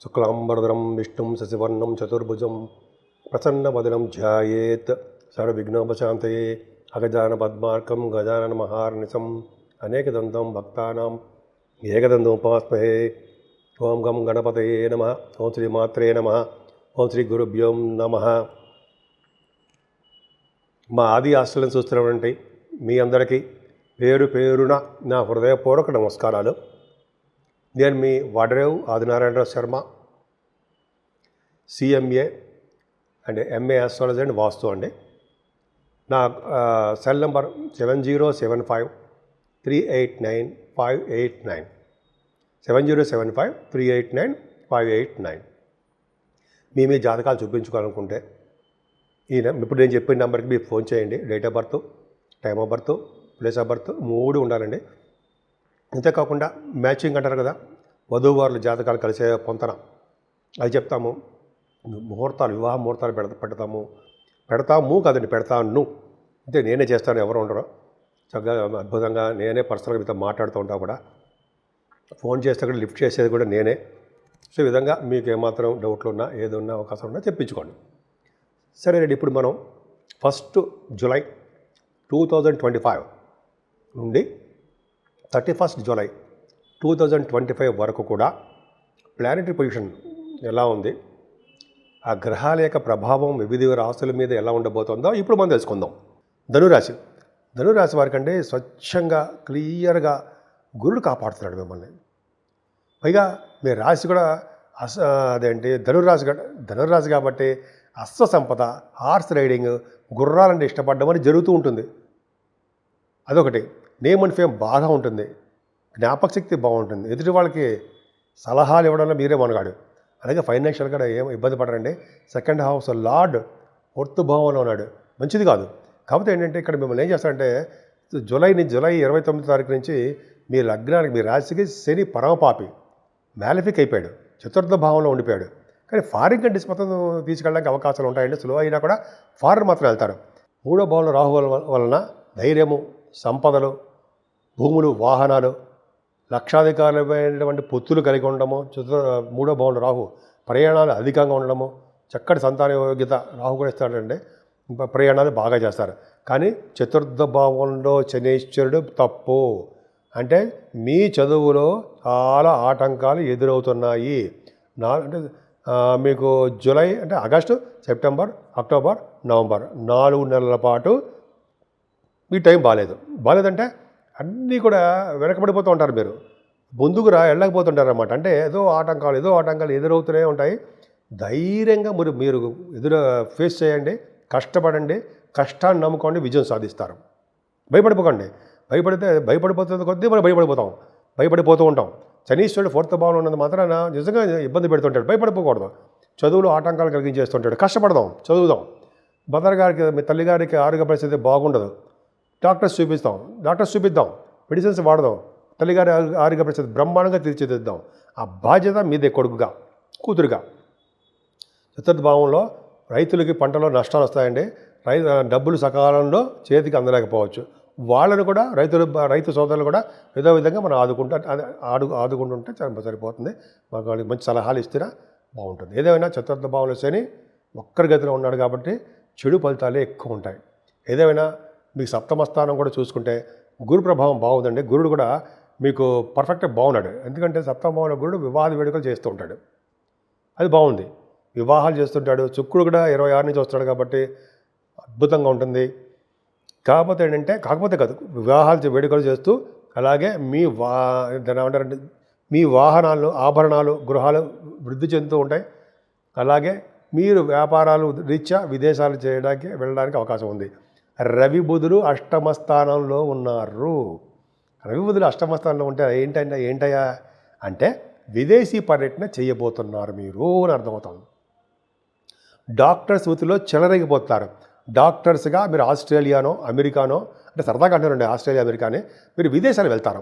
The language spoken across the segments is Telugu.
శుక్లాంబరధరం విష్ణుం శశివర్ణం చతుర్భుజం ప్రసన్నవదనం ధ్యాయేత్ సర్వవిఘ్నోపశాంతయే అగజాన పద్మార్కం గజానన మహార్నిశం అనేకదంతం భక్తానాం ఏకదంతం ఉపాస్మహే. ఓం గం గణపతయే నమః. ఓం శ్రీ మాత్రే నమః. ఓం శ్రీ గురుభ్యో నమః. మా ఆది హాస్టల్ని చూస్తున్నటువంటి మీ అందరికీ పేరు పేరున నా హృదయపూర్వక నమస్కారాలు. నేను మీ Vadarevu Adinarayanarao Sharma, CMA and MA astrology and vastu అండి. నా సెల్ నెంబర్ 7075389589 7075389589. మీ జాతకాలు చూపించుకోవాలనుకుంటే ఇప్పుడు నేను చెప్పిన నెంబర్కి మీరు ఫోన్ చేయండి. Date of birth, time of birth, place of birth 3 ఉండాలండి. అంతేకాకుండా మ్యాచింగ్ అంటారు కదా, వధూవారుల జాతకాలు కలిసే పొంతన అది చెప్తాము. ముహూర్తాలు, వివాహ ముహూర్తాలు పెడతాము కదండి, పెడతాను అంటే నేనే చేస్తాను, ఎవరు ఉండరు. చక్కగా అద్భుతంగా నేనే పర్సనల్గా మీతో మాట్లాడుతూ ఉంటాను కూడా. ఫోన్ చేస్తే కూడా లిఫ్ట్ చేసేది కూడా నేనే. సో ఈ విధంగా మీకు ఏమాత్రం డౌట్లు ఉన్నా, ఏదున్నా అవకాశం ఉన్నా చెప్పించుకోండి. సరే అండి, ఇప్పుడు మనం 1 జూలై 2025 నుండి 31 జూలై 2025 వరకు కూడా ప్లానెటరీ పొజిషన్ ఎలా ఉంది, ఆ గ్రహాల యొక్క ప్రభావం వివిధ రాశుల మీద ఎలా ఉండబోతుందో ఇప్పుడు మనం తెలుసుకుందాం. ధనురాశి వారికంటే స్వచ్ఛంగా క్లియర్గా గురుడు కాపాడుతున్నాడు మిమ్మల్ని. పైగా మీ రాశి కూడా ధనురాశి కాబట్టి అశ్వ సంపద, హార్స్ రైడింగ్, గుర్రాలంటే ఇష్టపడడం అని జరుగుతూ ఉంటుంది. అదొకటి. నేమ్ అండ్ ఫేమ్ బాగా ఉంటుంది, జ్ఞాపక శక్తి బాగుంటుంది, ఎదుటి వాళ్ళకి సలహాలు ఇవ్వడంలో మీరే మనగాడు. అలాగే ఫైనాన్షియల్గా ఏం ఇబ్బంది పడరండి. సెకండ్ హౌస్ లార్డ్ ఫోర్త్ భావంలో ఉన్నాడు, మంచిది కాదు. కాకపోతే ఏంటంటే ఇక్కడ మిమ్మల్ని ఏం చేస్తారంటే జూలై 29 తారీఖు నుంచి మీ లగ్నానికి, మీ రాశికి శని పరమపాపి మ్యాలిఫిక్ అయిపోయాడు, చతుర్థ భావంలో ఉండిపోయాడు. కానీ ఫారిన్ కంట్రీస్ మొత్తం తీసుకెళ్ళడానికి అవకాశాలు ఉంటాయండి. స్లో అయినా కూడా ఫారిన్ మాత్రం వెళ్తారు. 3వ భావంలో రాహు వలన ధైర్యము, సంపదలు, భూములు, వాహనాలు, లక్షాధికారులమైనటువంటి పొత్తులు కలిగి ఉండడము. 3వ భావంలో రాహు ప్రయాణాలు అధికంగా ఉండడము, చక్కటి సంతాన యోగ్యత రాహు కూడా ఇస్తాడండి. ప్రయాణాలు బాగా చేస్తారు. కానీ చతుర్థ భావంలో శనీశ్వరుడు తప్పు. అంటే మీ చదువులో చాలా ఆటంకాలు ఎదురవుతున్నాయి. అంటే మీకు జూలై అంటే ఆగస్టు, సెప్టెంబర్, అక్టోబర్, నవంబర్ 4 నెలల పాటు మీ టైం బాగాలేదంటే అన్నీ కూడా వెనకబడిపోతూ ఉంటారు. మీరు ముందుకు వెళ్ళకపోతుంటారు అన్నమాట. అంటే ఏదో ఆటంకాలు ఎదురవుతూనే ఉంటాయి. ధైర్యంగా మీరు ఫేస్ చేయండి, కష్టపడండి, కష్టాన్ని నమ్ముకోండి, విజయం సాధిస్తారు. భయపడిపోకండి. భయపడిపోతున్న కొద్దీ మనం భయపడిపోతూ ఉంటాం. శనీశ్వరుడు 4th భావంలో ఉన్నది మాత్రాన నిజంగా ఇబ్బంది పెడుతుంటాడు. భయపడిపోకూడదు. చదువులో ఆటంకాలు కలిగించేస్తుంటాడు. కష్టపడదాం, చదువుదాం. మదర్ గారికి, మీ తల్లిగారికి ఆరోగ్య పరిస్థితి బాగుండదు, డాక్టర్స్ చూపిద్దాం, మెడిసిన్స్ వాడదాం, తల్లిగారి ఆరోగ్య పరిస్థితి బ్రహ్మాండంగా తీర్చిదిద్దాం. ఆ బాధ్యత మీదే కొడుకుగా, కూతురుగా. చతుర్థ భావంలో రైతులకి పంటలో నష్టాలు వస్తాయండి. డబ్బులు సకాలంలో చేతికి అందలేకపోవచ్చు. వాళ్ళను కూడా రైతు సోదరులు కూడా ఏదో విధంగా మనం ఆదుకుంటుంటే సరిపోతుంది. మాకు వాళ్ళకి మంచి సలహాలు ఇస్తేనే బాగుంటుంది. ఏదేమైనా చతుర్థ భావంలో శని ఒక్కరి గతిలో ఉన్నాడు కాబట్టి చెడు ఫలితాలే ఎక్కువ ఉంటాయి. ఏదేమైనా మీకు సప్తమ స్థానం కూడా చూసుకుంటే గురు ప్రభావం బాగుందండి. గురుడు కూడా మీకు పర్ఫెక్ట్గా బాగున్నాడు. ఎందుకంటే సప్తమ భావంలో గురుడు వివాహ వేడుకలు చేస్తూ ఉంటాడు, అది బాగుంది. వివాహాలు చేస్తుంటాడు. శుక్రుడు కూడా 26 నుంచి వస్తాడు కాబట్టి అద్భుతంగా ఉంటుంది. కాకపోతే కాదు, వివాహాలు వేడుకలు చేస్తూ అలాగే మీ వాహనాలు, ఆభరణాలు, గృహాలు వృద్ధి చెందుతూ ఉంటాయి. అలాగే మీరు వ్యాపారాలు రీత్యా విదేశాలు వెళ్ళడానికి అవకాశం ఉంది. రవి బుధులు అష్టమ స్థానంలో ఉన్నారు. రవి బుధులు అష్టమ స్థానంలో ఉంటే ఏంటయ్యా అంటే విదేశీ పర్యటన చేయబోతున్నారు మీరు అని అర్థమవుతుంది. డాక్టర్స్ వృత్తిలో చెలరేగిపోతారు. డాక్టర్స్గా మీరు ఆస్ట్రేలియానో, అమెరికానో, అంటే సరదాగా అంటారండి, ఆస్ట్రేలియా, అమెరికానే మీరు విదేశాలు వెళ్తారు.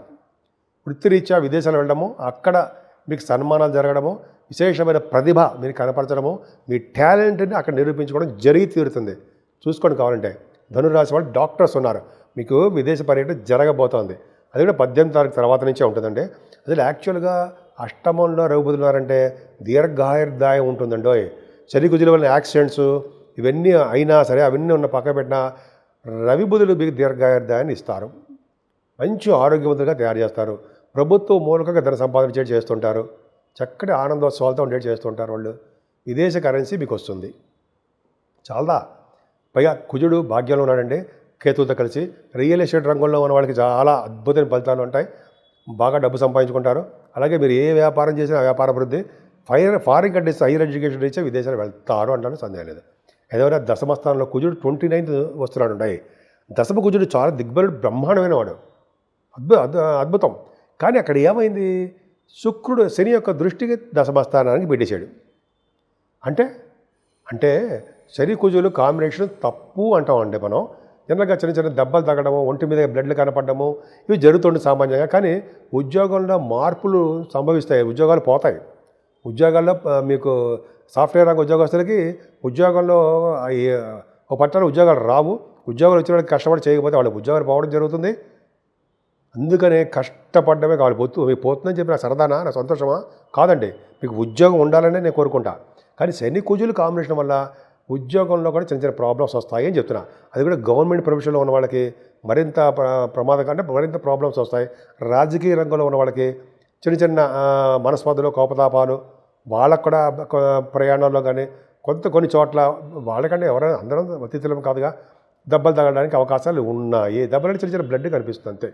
వృత్తిరీత్యా విదేశాలు వెళ్ళడము, అక్కడ మీకు సన్మానాలు జరగడము, విశేషమైన ప్రతిభ మీరు కనపరచడము, మీ టాలెంట్ని అక్కడ నిరూపించుకోవడం జరిగి తీరుతుంది. చూసుకోండి కావాలంటే. ధనురాశి వాళ్ళు డాక్టర్స్ ఉన్నారు, మీకు విదేశ పర్యటన జరగబోతోంది. అది కూడా 18 తారీఖు తర్వాత నుంచే ఉంటుందండి. అసలు యాక్చువల్గా అష్టమంలో రవి బుధులు ఉన్నారంటే దీర్ఘాయుర్దాయం ఉంటుందండో. శని కుజుల వల్ల యాక్సిడెంట్స్ ఇవన్నీ అయినా సరే అవన్నీ ఉన్న పక్క పెట్టినా రవి బుధులు మీకు దీర్ఘాయుర్దాయాన్ని ఇస్తారు. మంచి ఆరోగ్యవంతులుగా తయారు చేస్తారు. ప్రభుత్వం మూలకంగా ధన సంపాదన చేస్తుంటారు. చక్కటి ఆనందోత్సవాలతో ఉండేది చేస్తుంటారు వాళ్ళు. విదేశ కరెన్సీ మీకు వస్తుంది. చాలా పైగా కుజుడు భాగ్యంలో ఉన్నాడండి కేతువుతో కలిసి. రియల్ ఎస్టేట్ రంగంలో ఉన్న వాళ్ళకి చాలా అద్భుతమైన ఫలితాలు ఉంటాయి. బాగా డబ్బు సంపాదించుకుంటారు. అలాగే మీరు ఏ వ్యాపారం చేసినా వ్యాపార అభివృద్ధి. ఫారిన్ కంట్రీస్ హైయర్ ఎడ్యుకేషన్ ఇచ్చే విదేశాలు వెళ్తారు అంటాను, సందేహం లేదు. ఏదైనా దశమస్థానంలో కుజుడు 29th వస్తున్నాడు ఉంటాయి. దశమ కుజుడు చాలా దిగ్బలుడు, బ్రహ్మాండమైన వాడు, అద్భుతం. కానీ అక్కడ ఏమైంది, శుక్రుడు శని యొక్క దృష్టికి దశమస్థానానికి పెట్టేశాడు. అంటే శని కుజులు కాంబినేషన్ తప్పు అంటామండి మనం. జనరల్గా చిన్న చిన్న దెబ్బలు తగ్గడము, ఒంటి మీద బ్లడ్లు కనపడము ఇవి జరుగుతుండే సామాన్యంగా. కానీ ఉద్యోగంలో మార్పులు సంభవిస్తాయి, ఉద్యోగాలు పోతాయి. ఉద్యోగాల్లో మీకు సాఫ్ట్వేర్ రంగ ఉద్యోగస్తులకి ఉద్యోగంలో ఒక పట్టాల ఉద్యోగాలు రావు. ఉద్యోగాలు వచ్చిన వాళ్ళకి కష్టపడి చేయకపోతే వాళ్ళకి ఉద్యోగాలు పోవడం జరుగుతుంది. అందుకనే కష్టపడమే కావాలి. మీకు పోతుందని చెప్పి నా సరదానా, నా సంతోషమా కాదండి. మీకు ఉద్యోగం ఉండాలనే నేను కోరుకుంటా. కానీ శని కుజులు కాంబినేషన్ వల్ల ఉద్యోగంలో కూడా చిన్న చిన్న ప్రాబ్లమ్స్ వస్తాయి అని చెప్తున్నా. అది కూడా గవర్నమెంట్ ప్రొఫెషన్లో ఉన్న వాళ్ళకి మరింత ప్రమాదం అంటే మరింత ప్రాబ్లమ్స్ వస్తాయి. రాజకీయ రంగంలో ఉన్న వాళ్ళకి చిన్న చిన్న మనస్పర్ధలు, కోపతాపాలు, వాళ్ళకు కూడా ప్రయాణాల్లో కానీ కొన్ని చోట్ల వాళ్ళకంటే ఎవరైనా అందరం అతిథులం కాదుగా, దెబ్బలు తగలడానికి అవకాశాలు ఉన్నాయి. దెబ్బలంటే చిన్న చిన్న బ్లడ్ కనిపిస్తుంది అంతే.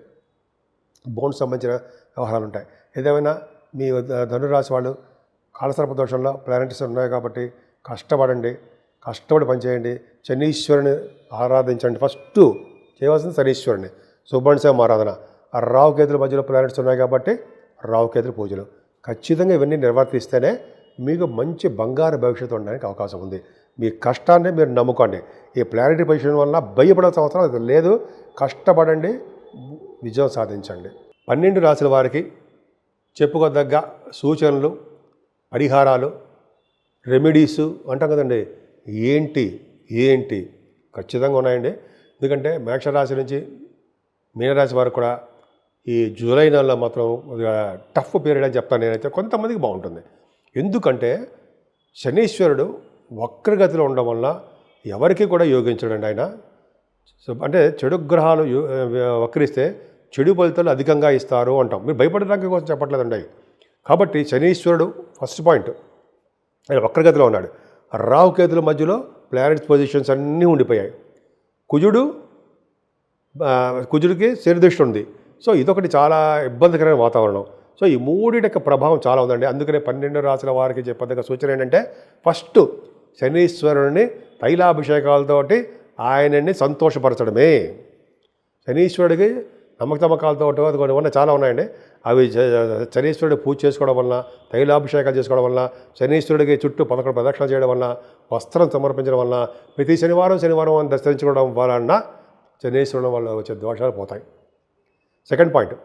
బోన్స్ సంబంధించిన వ్యవహారాలు ఉంటాయి. ఏదేమైనా మీ ధనురాశి వాళ్ళు కాలసర్ప దోషంలో ప్లానెట్స్ ఉన్నాయి కాబట్టి కష్టపడి పనిచేయండి. శనీశ్వరుని ఆరాధించండి. ఫస్ట్ చేయవలసింది శనీశ్వరుని, సుబ్రహ్మణ్యం ఆరాధన. ఆ రావుకేతుల మధ్యలో ప్లానెట్స్ ఉన్నాయి కాబట్టి రావుకేతుల పూజలు ఖచ్చితంగా ఇవన్నీ నిర్వర్తిస్తేనే మీకు మంచి బంగారు భవిష్యత్తు ఉండడానికి అవకాశం ఉంది. మీ కష్టాన్ని మీరు నమ్ముకోండి. ఈ ప్లానెటరీ పొజిషన్ వల్ల భయపడాల్సిన అవసరం లేదు. కష్టపడండి, విజయం సాధించండి. 12 రాశుల వారికి చెప్పుకోదగ్గ సూచనలు, పరిహారాలు, రెమెడీసు అంటాం కదండి, ఏంటి ఖచ్చితంగా ఉన్నాయండి. ఎందుకంటే మేషరాశి నుంచి మీనరాశి వరకు కూడా ఈ జూలై నెలలో మాత్రం టఫ్ పీరియడ్ అని చెప్తాను నేనైతే. కొంతమందికి బాగుంటుంది. ఎందుకంటే శనీశ్వరుడు వక్రగతిలో ఉండడం వల్ల ఎవరికి కూడా యోగించడండి ఆయన. అంటే చెడు గ్రహాలు వక్రిస్తే చెడు ఫలితాలు అధికంగా ఇస్తారు అంటాం. మీరు భయపడడానికి కోసం చెప్పట్లేదండి. కాబట్టి శనీశ్వరుడు ఫస్ట్ పాయింట్, ఆయన వక్రగతిలో ఉన్నాడు. రాహుకేతుల మధ్యలో ప్లానెట్స్ పొజిషన్స్ అన్నీ ఉండిపోయాయి. కుజుడికి శనిదృష్టి ఉంది. సో ఇదొకటి చాలా ఇబ్బందికరమైన వాతావరణం. సో ఈ మూడింటి యొక్క ప్రభావం చాలా ఉందండి. అందుకనే 12 రాశుల వారికి చెప్పదగ్గ సూచన ఏంటంటే, ఫస్ట్ శనీశ్వరుని తైలాభిషేకాలతోటి ఆయనని సంతోషపరచడమే. శనీశ్వరుడికి నమ్మకతమ్మకాలతో కొన్ని చాలా ఉన్నాయండి. అవి శనీశ్వరుడు పూజ చేసుకోవడం వలన, తైలాభిషేకాలు చేసుకోవడం వలన, శనీశ్వరుడికి చుట్టూ 11 ప్రదక్షిణలు చేయడం వలన, వస్త్రం సమర్పించడం వలన, ప్రతి శనివారం దర్శించుకోవడం వలన శనీశ్వరుడు వల్ల వచ్చే దోషాలు పోతాయి. సెకండ్ పాయింట్,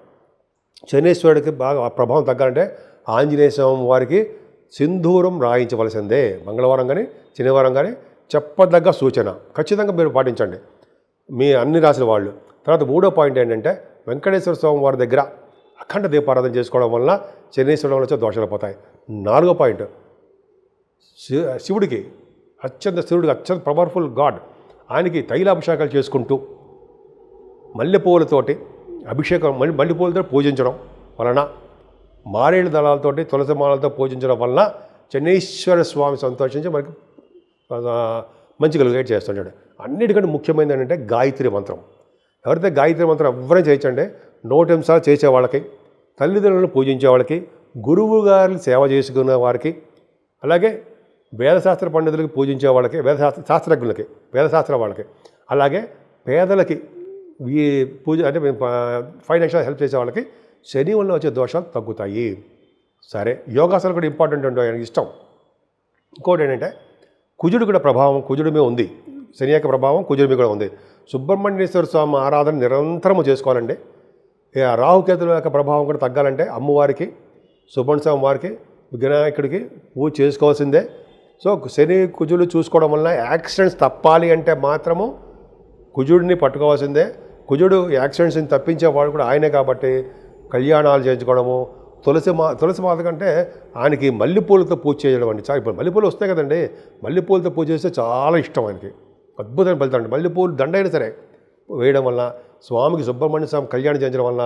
శనీశ్వరుడికి బాగా ప్రభావం తగ్గాలంటే ఆంజనేయ స్వామి వారికి సింధూరం రాయించవలసిందే. మంగళవారం కానీ శనివారం కానీ చెప్పదగ్గ సూచన. ఖచ్చితంగా మీరు పాటించండి మీ అన్ని రాశుల వాళ్ళు. తర్వాత మూడో పాయింట్ ఏంటంటే, వెంకటేశ్వర స్వామి వారి దగ్గర అఖండ దీపారాధన చేసుకోవడం వలన శనీశ్వరుడు వల్ల వచ్చే దోషాలు పోతాయి. నాలుగో పాయింట్, శివుడికి అత్యంత పవర్ఫుల్ గాడ్, ఆయనకి తైలాభిషేకాలు చేసుకుంటూ మల్లెపూలతోటి అభిషేకం, మల్లెపూలతో పూజించడం వలన, మారేడు దళాలతోటి తులసి మాలతో పూజించడం వలన శనీశ్వర స్వామి సంతోషించి మనకి మంచి కలుగేట్ చేస్తుంటాడు. అన్నిటికంటే ముఖ్యమైనది ఏంటంటే గాయత్రి మంత్రం. ఎవరైతే గాయత్రి మంత్రం ఎవరైనా చేయించండి, 100 నిమిషాలు చేసే వాళ్ళకి, తల్లిదండ్రులను పూజించే వాళ్ళకి, గురువు గారిని సేవ చేసుకునే వారికి, అలాగే వేదశాస్త్ర పండితులకి పూజించే వాళ్ళకి, శాస్త్రజ్ఞులకి, వేదశాస్త్ర వాళ్ళకి, అలాగే పేదలకి ఈ పూజ అంటే ఫైనాన్షియల్ హెల్ప్ చేసే వాళ్ళకి శని వల్ల వచ్చే దోషాలు తగ్గుతాయి. సరే, యోగాసనాలు కూడా ఇంపార్టెంట్ అండి, ఆయనకి ఇష్టం. ఇంకోటి ఏంటంటే, కుజుడు కూడా ప్రభావం కుజుడి మీద ఉంది. శని యొక్క ప్రభావం కుజుడి మీద కూడా ఉంది. సుబ్రహ్మణ్యేశ్వర స్వామి ఆరాధన నిరంతరము చేసుకోవాలండి. రాహుకేతుల యొక్క ప్రభావం కూడా తగ్గాలంటే అమ్మవారికి, సుబ్రహ్మణ్య స్వామి వారికి, వినాయకుడికి పూజ చేసుకోవాల్సిందే. సో శని కుజులు చూసుకోవడం వల్ల యాక్సిడెంట్స్ తప్పాలి అంటే మాత్రము కుజుడిని పట్టుకోవాల్సిందే. కుజుడు యాక్సిడెంట్స్ని తప్పించేవాడు కూడా ఆయనే కాబట్టి కళ్యాణాలు చేయించుకోవడము, తులసి మాత కంటే ఆయనకి మల్లెపూలతో పూజ చేయడం అండి. చాలా ఇప్పుడు మల్లెపూలు వస్తాయి కదండి, మల్లెపూలతో పూజ చేస్తే చాలా ఇష్టం ఆయనకి. అద్భుతమైన ఫలితం అండి. మల్లెపూలు దండైనా సరే వేయడం వల్ల, స్వామికి సుబ్రహ్మణ్య స్వామి కళ్యాణం చేయించడం వల్ల,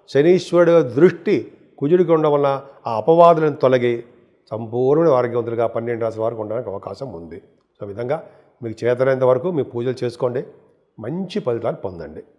శనీశ్వరుడు దృష్టి కుజుడికి ఉండడం వల్ల ఆ అపవాదులను తొలగి సంపూర్ణ ఆరోగ్యవంతులుగా 12 రాశుల వారికి ఉండడానికి అవకాశం ఉంది. సో ఈ విధంగా మీకు చేతనైనంత వరకు మీ పూజలు చేసుకోండి, మంచి ఫలితాలు పొందండి.